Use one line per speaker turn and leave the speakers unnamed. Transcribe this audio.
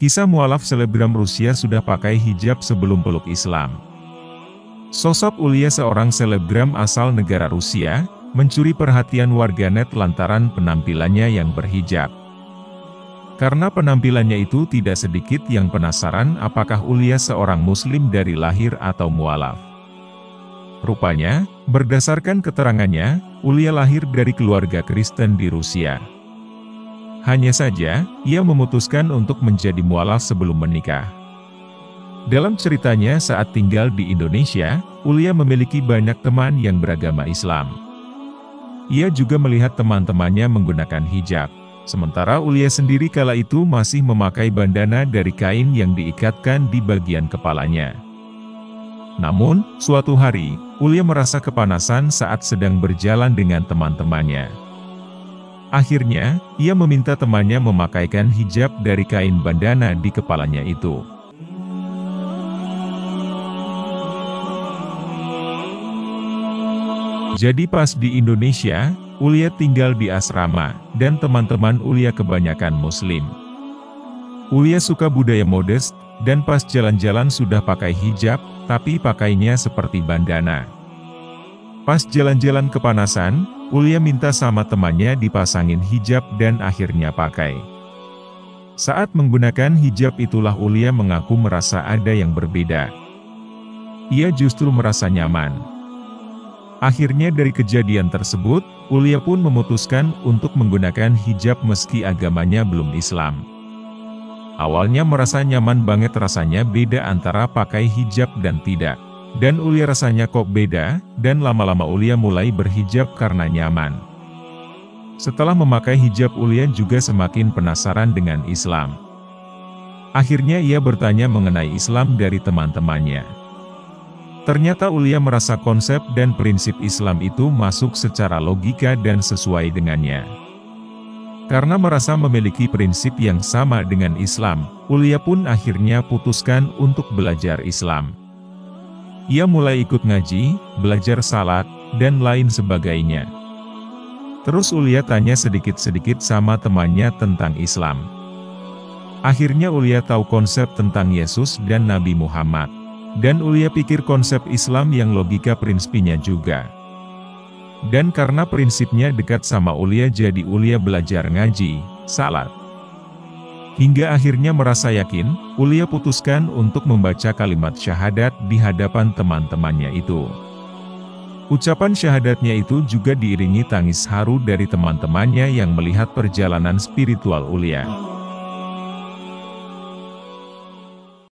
Kisah mualaf selebgram Rusia sudah pakai hijab sebelum peluk Islam. Sosok Ulia, seorang selebgram asal negara Rusia, mencuri perhatian warganet lantaran penampilannya yang berhijab. Karena penampilannya itu, tidak sedikit yang penasaran apakah Ulia seorang muslim dari lahir atau mualaf. Rupanya, berdasarkan keterangannya, Ulia lahir dari keluarga Kristen di Rusia. Hanya saja, ia memutuskan untuk menjadi mualaf sebelum menikah. Dalam ceritanya saat tinggal di Indonesia, Ulia memiliki banyak teman yang beragama Islam. Ia juga melihat teman-temannya menggunakan hijab, sementara Ulia sendiri kala itu masih memakai bandana dari kain yang diikatkan di bagian kepalanya. Namun, suatu hari, Ulia merasa kepanasan saat sedang berjalan dengan teman-temannya. Akhirnya, ia meminta temannya memakaikan hijab dari kain bandana di kepalanya itu. Jadi pas di Indonesia, Ulia tinggal di asrama, dan teman-teman Ulia kebanyakan muslim. Ulia suka budaya modest, dan pas jalan-jalan sudah pakai hijab, tapi pakainya seperti bandana. Pas jalan-jalan kepanasan, Ulia minta sama temannya dipasangin hijab dan akhirnya pakai. Saat menggunakan hijab itulah Ulia mengaku merasa ada yang berbeda. Ia justru merasa nyaman. Akhirnya dari kejadian tersebut, Ulia pun memutuskan untuk menggunakan hijab meski agamanya belum Islam. Awalnya merasa nyaman banget, rasanya beda antara pakai hijab dan tidak. Dan Ulia rasanya kok beda, dan lama-lama Ulia mulai berhijab karena nyaman. Setelah memakai hijab, Ulia juga semakin penasaran dengan Islam. Akhirnya ia bertanya mengenai Islam dari teman-temannya. Ternyata Ulia merasa konsep dan prinsip Islam itu masuk secara logika dan sesuai dengannya. Karena merasa memiliki prinsip yang sama dengan Islam, Ulia pun akhirnya putuskan untuk belajar Islam. Ia mulai ikut ngaji, belajar salat, dan lain sebagainya. Terus Ulia tanya sedikit-sedikit sama temannya tentang Islam. Akhirnya Ulia tahu konsep tentang Yesus dan Nabi Muhammad. Dan Ulia pikir konsep Islam yang logika prinsipnya juga. Dan karena prinsipnya dekat sama Ulia, jadi Ulia belajar ngaji, salat. Hingga akhirnya merasa yakin, Ulia putuskan untuk membaca kalimat syahadat di hadapan teman-temannya itu. Ucapan syahadatnya itu juga diiringi tangis haru dari teman-temannya yang melihat perjalanan spiritual Ulia.